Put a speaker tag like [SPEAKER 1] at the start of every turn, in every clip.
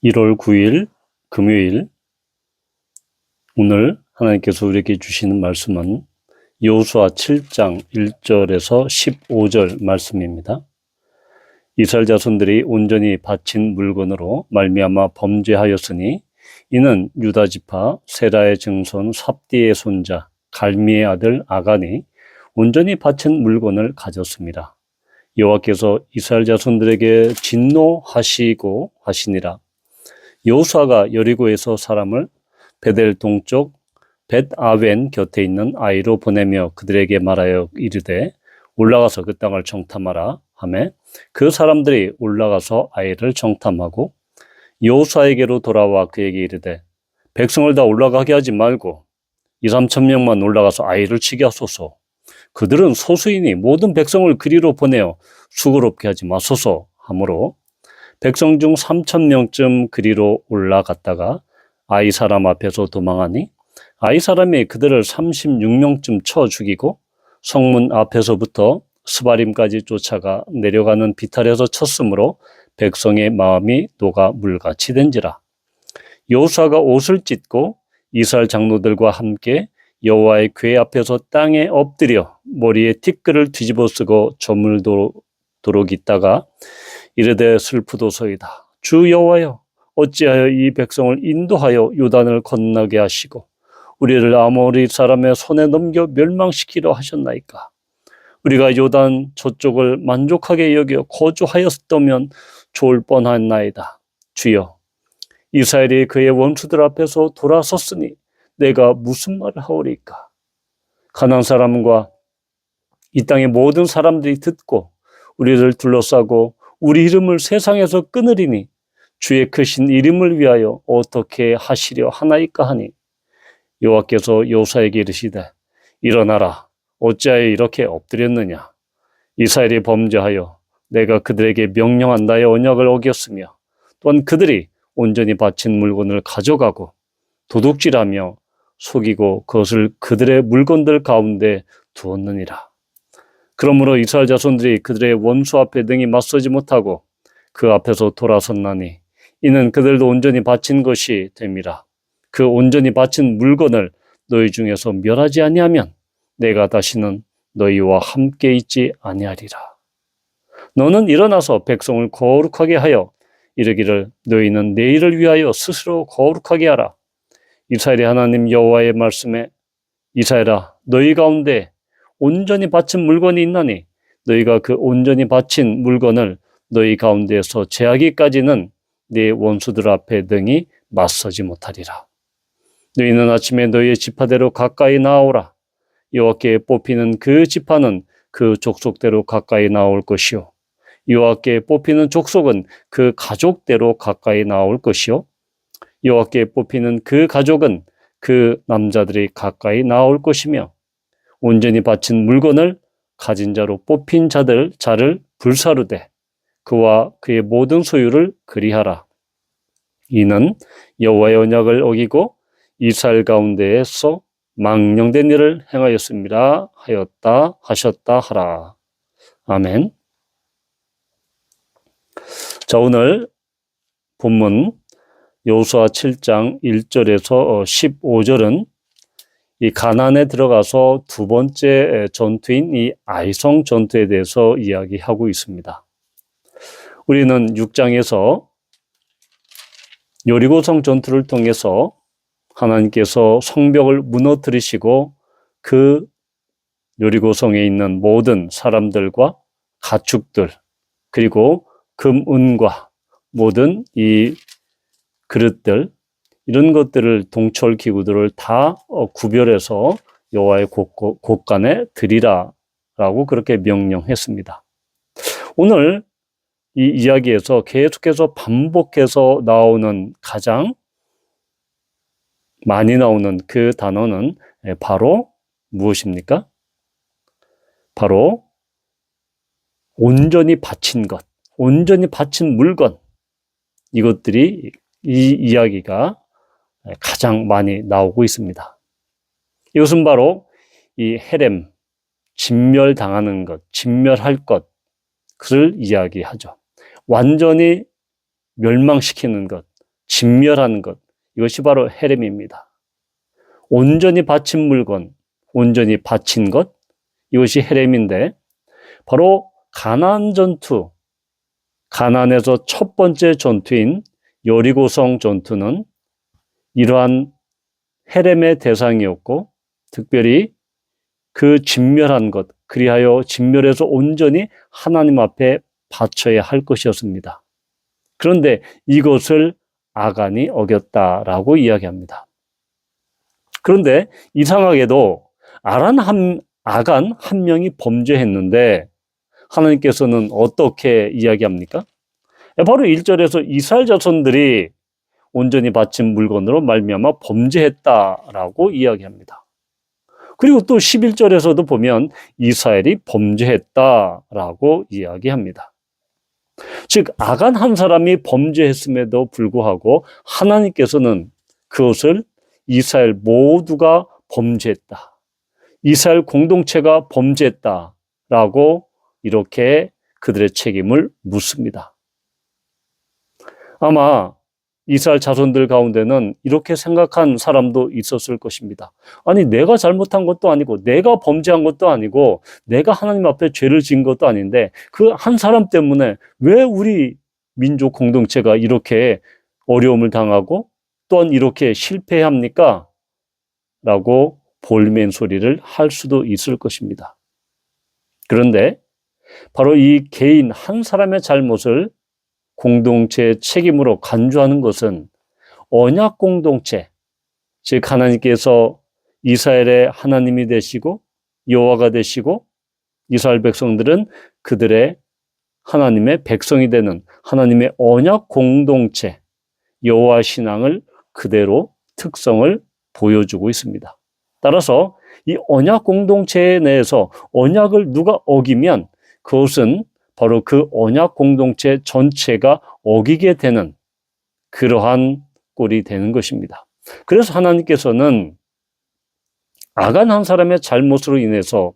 [SPEAKER 1] 1월 9일 금요일, 오늘 하나님께서 우리에게 주시는 말씀은 여호수아 7장 1절에서 15절 말씀입니다. 이스라엘 자손들이 온전히 바친 물건으로 말미암아 범죄하였으니 이는 유다 지파 세라의 증손 삽디의 손자 갈미의 아들 아간이 온전히 바친 물건을 가졌습니다. 여호와께서 이스라엘 자손들에게 진노하시고 하시니라. 여호수아가 여리고에서 사람을 베델 동쪽 벳아웬 곁에 있는 아이로 보내며 그들에게 말하여 이르되 올라가서 그 땅을 정탐하라 하매 그 사람들이 올라가서 아이를 정탐하고 여호수아에게로 돌아와 그에게 이르되 백성을 다 올라가게 하지 말고 2-3천 명만 올라가서 아이를 치게 하소서. 그들은 소수이니 모든 백성을 그리로 보내어 수고롭게 하지 마소서 하므로 백성 중 3,000명쯤 그리로 올라갔다가 아이 사람 앞에서 도망하니 아이 사람이 그들을 36명쯤 쳐 죽이고 성문 앞에서부터 스바림까지 쫓아가 내려가는 비탈에서 쳤으므로 백성의 마음이 녹아 물같이 된지라. 여호수아가 옷을 찢고 이스라엘 장로들과 함께 여호와의 궤 앞에서 땅에 엎드려 머리에 티끌을 뒤집어 쓰고 저물도록 있다가 이르되 슬프도소이다. 주 여호와여, 어찌하여 이 백성을 인도하여 요단을 건너게 하시고 우리를 아모리 사람의 손에 넘겨 멸망시키려 하셨나이까. 우리가 요단 저쪽을 만족하게 여겨 거주하였다면 좋을 뻔했나이다. 주여, 이스라엘이 그의 원수들 앞에서 돌아섰으니 내가 무슨 말을 하오리까. 가나안 사람과 이 땅의 모든 사람들이 듣고 우리를 둘러싸고 우리 이름을 세상에서 끊으리니 주의 크신 이름을 위하여 어떻게 하시려 하나이까 하니 여호와께서 여호수아에게 이르시되 일어나라. 어찌하여 이렇게 엎드렸느냐. 이스라엘이 범죄하여 내가 그들에게 명령한 나의 언약을 어겼으며 또한 그들이 온전히 바친 물건을 가져가고 도둑질하며 속이고 그것을 그들의 물건들 가운데 두었느니라. 그러므로 이스라엘 자손들이 그들의 원수 앞에 능히 맞서지 못하고 그 앞에서 돌아섰나니 이는 그들도 온전히 바친 것이 됨이라. 그 온전히 바친 물건을 너희 중에서 멸하지 아니하면 내가 다시는 너희와 함께 있지 아니하리라. 너는 일어나서 백성을 거룩하게 하여 이르기를 너희는 내일을 위하여 스스로 거룩하게 하라. 이스라엘의 하나님 여호와의 말씀에 이스라엘아, 너희 가운데 온전히 바친 물건이 있나니 너희가 그 온전히 바친 물건을 너희 가운데에서 제하기까지는 네 원수들 앞에 능히 맞서지 못하리라. 너희는 아침에 너희의 지파대로 가까이 나아오라. 여호와께 뽑히는 그 지파는 그 족속대로 가까이 나올 것이요 여호와께 뽑히는 족속은 그 가족대로 가까이 나올 것이요 여호와께 뽑히는 그 가족은 그 남자들이 가까이 나올 것이며 온전히 바친 물건을 가진 자로 뽑힌 자를 불사르되 그와 그의 모든 소유를 그리하라. 이는 여호와의 언약을 어기고 이스라엘 가운데에서 망령된 일을 행하였습니다. 하셨다 하라. 아멘. 자, 오늘 본문 여호수아 7장 1절에서 15절은 이 가나안에 들어가서 두 번째 전투인 이 아이성 전투에 대해서 이야기하고 있습니다. 우리는 6장에서 여리고성 전투를 통해서 하나님께서 성벽을 무너뜨리시고 그 여리고성에 있는 모든 사람들과 가축들 그리고 금, 은과 모든 이 그릇들 이런 것들을 동철 기구들을 다 구별해서 여호와의 곳간에 드리라라고 그렇게 명령했습니다. 오늘 이 이야기에서 계속해서 반복해서 나오는 가장 많이 나오는 그 단어는 바로 무엇입니까? 바로 온전히 바친 것, 온전히 바친 물건, 이것들이 이 이야기가 가장 많이 나오고 있습니다. 이것은 바로 이 헤렘, 진멸당하는 것, 진멸할 것, 그를 이야기하죠. 완전히 멸망시키는 것, 진멸한 것, 이것이 바로 헤렘입니다. 온전히 바친 물건, 온전히 바친 것, 이것이 헤렘인데 바로 가나안 전투, 가나안에서 첫 번째 전투인 여리고성 전투는 이러한 헤렘의 대상이었고 특별히 그 진멸한 것, 그리하여 진멸해서 온전히 하나님 앞에 바쳐야 할 것이었습니다. 그런데 이것을 아간이 어겼다라고 이야기합니다. 그런데 이상하게도 아간 한 명이 범죄했는데 하나님께서는 어떻게 이야기합니까? 바로 1절에서 이스라엘 자손들이 온전히 바친 물건으로 말미암아 범죄했다라고 이야기합니다. 그리고 또 11절에서도 보면 이스라엘이 범죄했다라고 이야기합니다. 즉 아간 한 사람이 범죄했음에도 불구하고 하나님께서는 그것을 이스라엘 모두가 범죄했다, 이스라엘 공동체가 범죄했다라고 이렇게 그들의 책임을 묻습니다. 아마 이스라엘 자손들 가운데는 이렇게 생각한 사람도 있었을 것입니다. 아니 내가 잘못한 것도 아니고 내가 범죄한 것도 아니고 내가 하나님 앞에 죄를 지은 것도 아닌데 그 한 사람 때문에 왜 우리 민족 공동체가 이렇게 어려움을 당하고 또한 이렇게 실패합니까? 라고 볼멘 소리를 할 수도 있을 것입니다. 그런데 바로 이 개인 한 사람의 잘못을 공동체의 책임으로 간주하는 것은 언약 공동체, 즉 하나님께서 이스라엘의 하나님이 되시고 여호와가 되시고 이스라엘 백성들은 그들의 하나님의 백성이 되는 하나님의 언약 공동체, 여호와 신앙을 그대로 특성을 보여주고 있습니다. 따라서 이 언약 공동체 내에서 언약을 누가 어기면 그것은 바로 그 언약 공동체 전체가 어기게 되는 그러한 꼴이 되는 것입니다. 그래서 하나님께서는 아간 한 사람의 잘못으로 인해서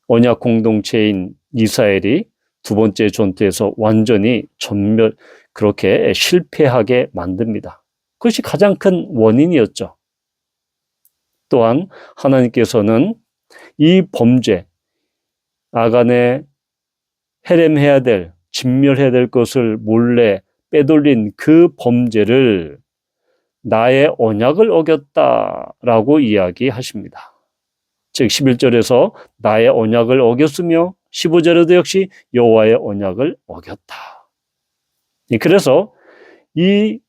[SPEAKER 1] 언약 공동체인 이스라엘이 두 번째 전투에서 완전히 그렇게 실패하게 만듭니다. 그것이 가장 큰 원인이었죠. 또한 하나님께서는 이 범죄, 아간의 헤렘해야 될, 진멸해야 될 것을 몰래 빼돌린 그 범죄를 나의 언약을 어겼다라고 이야기하십니다. 즉 11절에서 나의 언약을 어겼으며 15절에도 역시 여호와의 언약을 어겼다. 그래서 이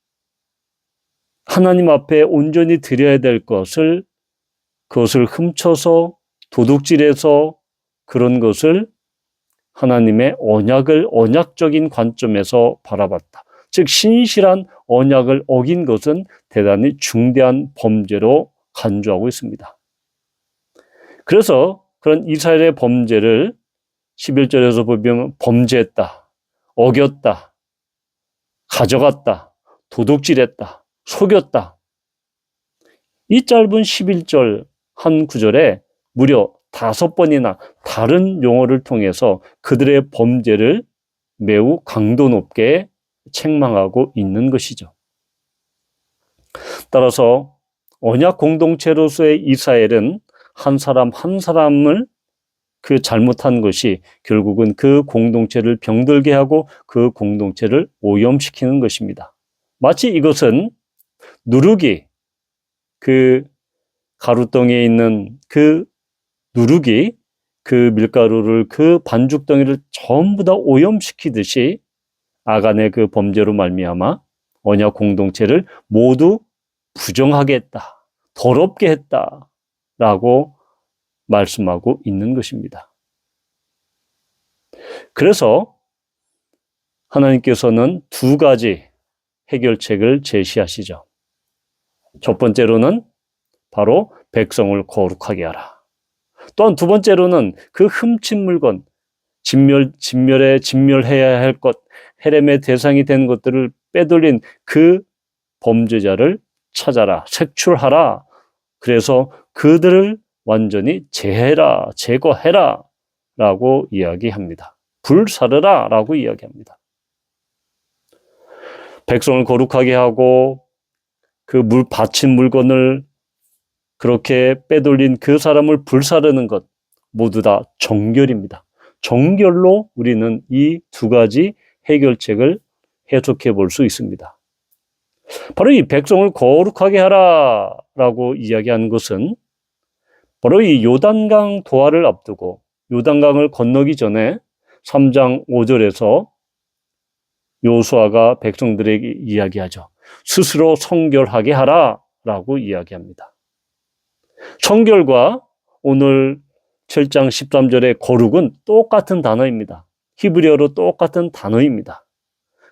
[SPEAKER 1] 하나님 앞에 온전히 드려야 될 것을 그것을 훔쳐서 도둑질해서 그런 것을 하나님의 언약을 언약적인 관점에서 바라봤다. 즉 신실한 언약을 어긴 것은 대단히 중대한 범죄로 간주하고 있습니다. 그래서 그런 이스라엘의 범죄를 11절에서 보면 범죄했다, 어겼다, 가져갔다, 도둑질했다, 속였다. 이 짧은 11절 한 구절에 무려 5번이나 다른 용어를 통해서 그들의 범죄를 매우 강도 높게 책망하고 있는 것이죠. 따라서 언약 공동체로서의 이스라엘은 한 사람 한 사람을 그 잘못한 것이 결국은 그 공동체를 병들게 하고 그 공동체를 오염시키는 것입니다. 마치 이것은 누룩이 그 가루덩이에 있는 그 누룩이 그 밀가루를 그 반죽덩이를 전부 다 오염시키듯이 아간의 그 범죄로 말미암아 언약 공동체를 모두 부정하게 했다, 더럽게 했다라고 말씀하고 있는 것입니다. 그래서 하나님께서는 2가지 해결책을 제시하시죠. 첫 번째로는 바로 백성을 거룩하게 하라. 또한 두 번째로는 그 훔친 물건, 진멸해야 할 것, 헤렘의 대상이 된 것들을 빼돌린 그 범죄자를 찾아라, 색출하라. 그래서 그들을 완전히 제해라, 제거해라 라고 이야기합니다. 불사르라 라고 이야기합니다. 백성을 거룩하게 하고 그 바친 물건을 그렇게 빼돌린 그 사람을 불사르는 것 모두 다 정결입니다. 정결로 우리는 이 두 가지 해결책을 해석해 볼 수 있습니다. 바로 이 백성을 거룩하게 하라라고 이야기하는 것은 바로 이 요단강 도하를 앞두고 요단강을 건너기 전에 3장 5절에서 요수아가 백성들에게 이야기하죠. 스스로 성결하게 하라라고 이야기합니다. 성결과 오늘 7장 13절의 거룩은 똑같은 단어입니다. 히브리어로 똑같은 단어입니다.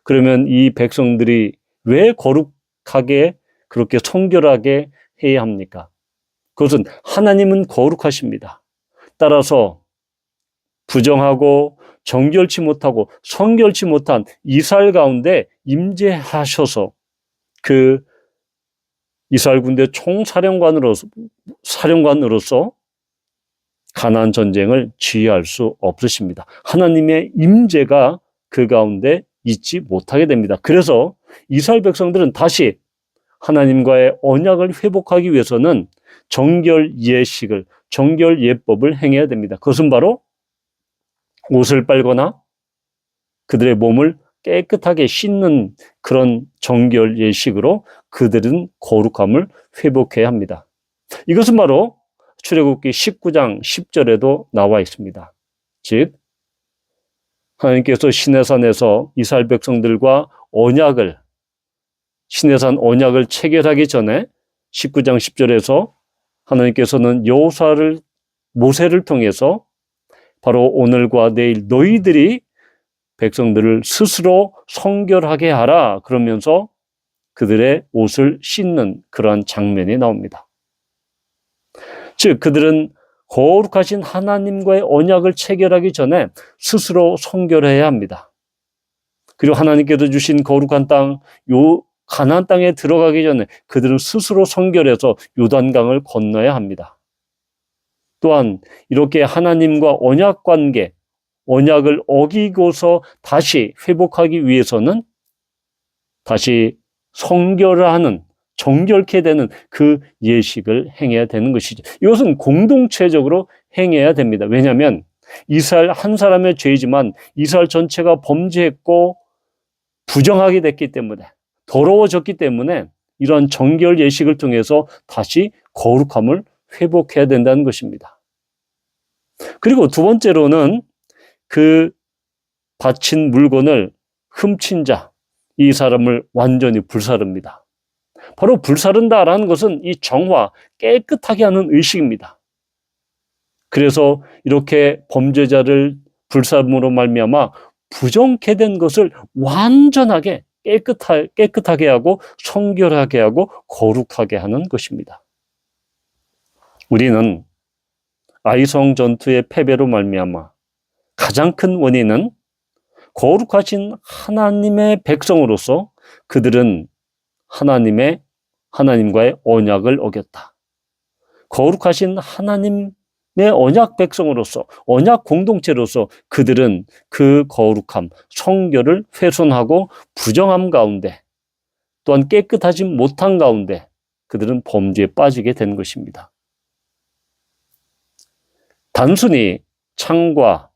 [SPEAKER 1] 그러면 이 백성들이 왜 거룩하게 그렇게 성결하게 해야 합니까? 그것은 하나님은 거룩하십니다. 따라서 부정하고 정결치 못하고 성결치 못한 이스라엘 가운데 임재하셔서 그 이스라엘 군대 총사령관으로서 가나안 전쟁을 지휘할 수 없으십니다. 하나님의 임재가 그 가운데 있지 못하게 됩니다. 그래서 이스라엘 백성들은 다시 하나님과의 언약을 회복하기 위해서는 정결 예식을, 정결 예법을 행해야 됩니다. 그것은 바로 옷을 빨거나 그들의 몸을 깨끗하게 씻는 그런 정결 예식으로 그들은 거룩함을 회복해야 합니다. 이것은 바로 출애굽기 19장 10절에도 나와 있습니다. 즉 하나님께서 시내산에서 이스라엘 백성들과 시내산 언약을 체결하기 전에 19장 10절에서 하나님께서는 모세를 통해서 바로 오늘과 내일 너희들이 백성들을 스스로 성결하게 하라 그러면서 그들의 옷을 씻는 그러한 장면이 나옵니다. 즉 그들은 거룩하신 하나님과의 언약을 체결하기 전에 스스로 성결해야 합니다. 그리고 하나님께서 주신 거룩한 땅, 가나안 땅에 들어가기 전에 그들은 스스로 성결해서 요단강을 건너야 합니다. 또한 이렇게 하나님과 언약 관계, 언약을 어기고서 다시 회복하기 위해서는 다시 성결하는, 정결케 되는 그 예식을 행해야 되는 것이죠. 이것은 공동체적으로 행해야 됩니다. 왜냐하면 이스라엘 한 사람의 죄이지만 이스라엘 전체가 범죄했고 부정하게 됐기 때문에, 더러워졌기 때문에 이러한 정결 예식을 통해서 다시 거룩함을 회복해야 된다는 것입니다. 그리고 두 번째로는 그 바친 물건을 훔친 자, 이 사람을 완전히 불사릅니다. 바로 불사른다라는 것은 이 정화, 깨끗하게 하는 의식입니다. 그래서 이렇게 범죄자를 불사름으로 말미암아 부정케 된 것을 완전하게 깨끗하게 하고 성결하게 하고 거룩하게 하는 것입니다. 우리는 아이성 전투의 패배로 말미암아 가장 큰 원인은 거룩하신 하나님의 백성으로서 그들은 하나님과의 언약을 어겼다. 거룩하신 하나님의 언약 백성으로서, 언약 공동체로서 그들은 그 거룩함, 성결을 훼손하고 부정함 가운데, 또한 깨끗하지 못한 가운데 그들은 범죄에 빠지게 된 것입니다. 단순히 창과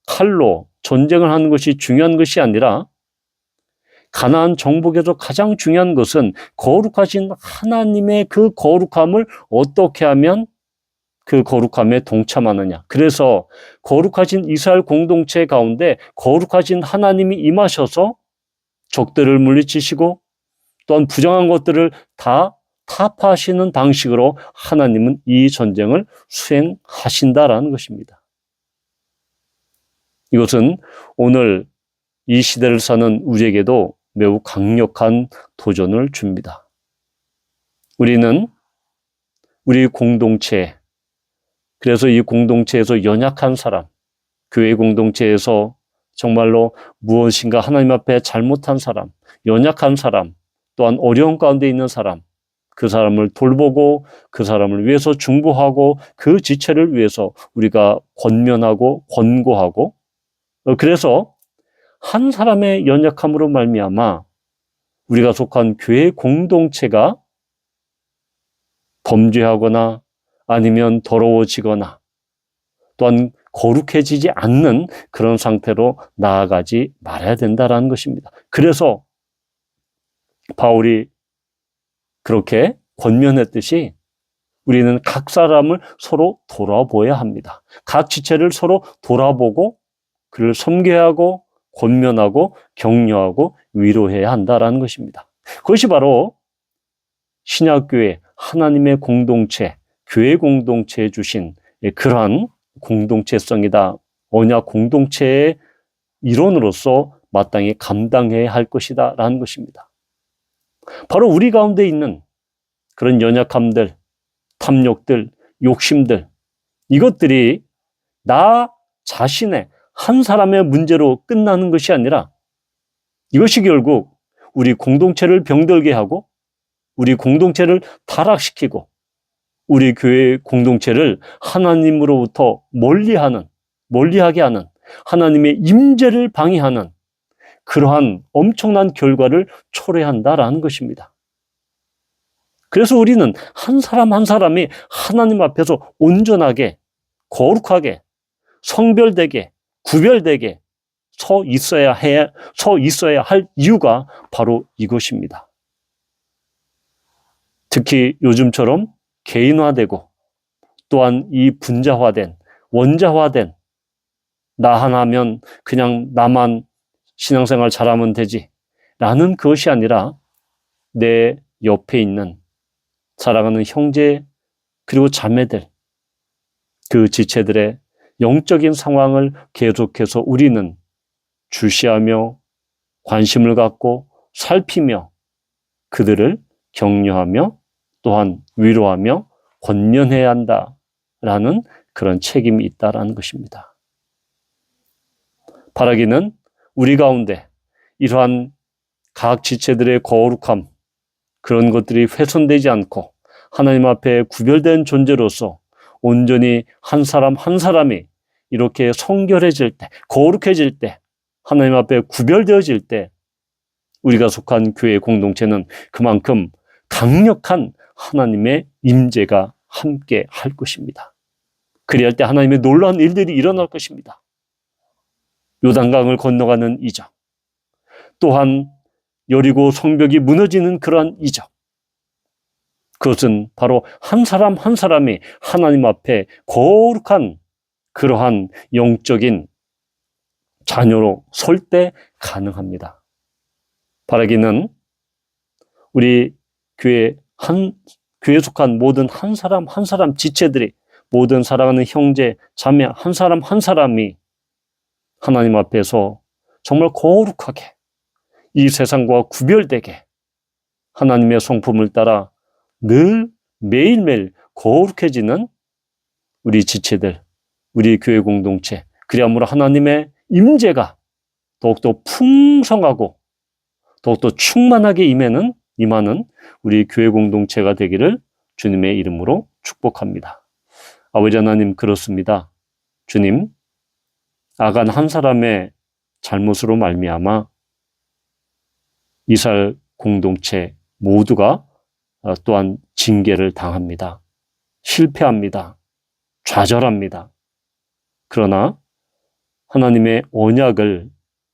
[SPEAKER 1] 칼로 전쟁을 하는 것이 중요한 것이 아니라 가나안 정복에서 가장 중요한 것은 거룩하신 하나님의 그 거룩함을 어떻게 하면 그 거룩함에 동참하느냐. 그래서 거룩하신 이스라엘 공동체 가운데 거룩하신 하나님이 임하셔서 적들을 물리치시고 또한 부정한 것들을 다 타파하시는 방식으로 하나님은 이 전쟁을 수행하신다라는 것입니다. 이것은 오늘 이 시대를 사는 우리에게도 매우 강력한 도전을 줍니다. 우리는 우리 공동체, 그래서 이 공동체에서 연약한 사람, 교회 공동체에서 정말로 무엇인가 하나님 앞에 잘못한 사람, 연약한 사람, 또한 어려운 가운데 있는 사람, 그 사람을 돌보고 그 사람을 위해서 중보하고 그 지체를 위해서 우리가 권면하고 권고하고, 그래서 한 사람의 연약함으로 말미암아 우리가 속한 교회 공동체가 범죄하거나 아니면 더러워지거나 또한 거룩해지지 않는 그런 상태로 나아가지 말아야 된다는 것입니다. 그래서 바울이 그렇게 권면했듯이 우리는 각 사람을 서로 돌아보아야 합니다. 각 지체를 서로 돌아보고 그를 섬겨야 하고 권면하고 격려하고 위로해야 한다는 것입니다. 그것이 바로 신약교회 하나님의 공동체, 교회 공동체에 주신 그러한 공동체성이다. 언약 공동체의 일원으로서 마땅히 감당해야 할 것이다 라는 것입니다. 바로 우리 가운데 있는 그런 연약함들, 탐욕들, 욕심들, 이것들이 나 자신의 한 사람의 문제로 끝나는 것이 아니라 이것이 결국 우리 공동체를 병들게 하고 우리 공동체를 타락시키고 우리 교회 공동체를 하나님으로부터 멀리하게 하는 하나님의 임재를 방해하는 그러한 엄청난 결과를 초래한다라는 것입니다. 그래서 우리는 한 사람 한 사람이 하나님 앞에서 온전하게, 거룩하게, 성별되게, 구별되게 서 있어야 할 이유가 바로 이것입니다. 특히 요즘처럼 개인화되고 또한 이 분자화된, 원자화된 나 하나면 그냥 나만 신앙생활 잘하면 되지 라는 것이 아니라 내 옆에 있는 사랑하는 형제 그리고 자매들, 그 지체들의 영적인 상황을 계속해서 우리는 주시하며 관심을 갖고 살피며 그들을 격려하며 또한 위로하며 권면해야 한다라는 그런 책임이 있다라는 것입니다. 바라기는 우리 가운데 이러한 각 지체들의 거룩함, 그런 것들이 훼손되지 않고 하나님 앞에 구별된 존재로서 온전히 한 사람 한 사람이 이렇게 성결해질 때, 거룩해질 때, 하나님 앞에 구별되어질 때 우리가 속한 교회 공동체는 그만큼 강력한 하나님의 임재가 함께 할 것입니다. 그리할 때 하나님의 놀라운 일들이 일어날 것입니다. 요단강을 건너가는 이적, 또한 여리고 성벽이 무너지는 그러한 이적, 그것은 바로 한 사람 한 사람이 하나님 앞에 거룩한 그러한 영적인 자녀로 설 때 가능합니다. 바라기는 우리 교회에 속한 모든 한 사람 한 사람 지체들이, 모든 사랑하는 형제, 자매 한 사람 한 사람이 하나님 앞에서 정말 거룩하게 이 세상과 구별되게 하나님의 성품을 따라 늘 매일매일 거룩해지는 우리 지체들, 우리 교회 공동체, 그리함으로 하나님의 임재가 더욱더 풍성하고 더욱더 충만하게 임하는 우리 교회 공동체가 되기를 주님의 이름으로 축복합니다. 아버지 하나님, 그렇습니다. 주님, 아간 한 사람의 잘못으로 말미암아 이스라엘 공동체 모두가 또한 징계를 당합니다. 실패합니다. 좌절합니다. 그러나 하나님의 언약을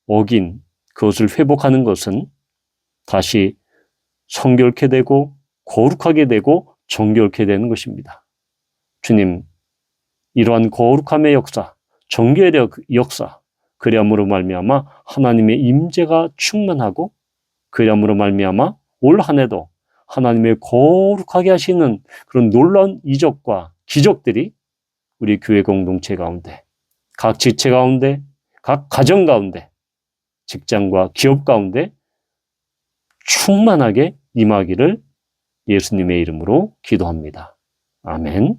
[SPEAKER 1] 어긴 그것을 회복하는 것은 다시 성결케 되고 거룩하게 되고 정결케 되는 것입니다. 주님, 이러한 거룩함의 역사, 정결의 역사, 그리함으로 말미암아 하나님의 임재가 충만하고 그리함으로 말미암아 올 한 해도 하나님의 거룩하게 하시는 그런 놀라운 이적과 기적들이 우리 교회 공동체 가운데, 각 지체 가운데, 각 가정 가운데, 직장과 기업 가운데 충만하게 임하기를 예수님의 이름으로 기도합니다. 아멘.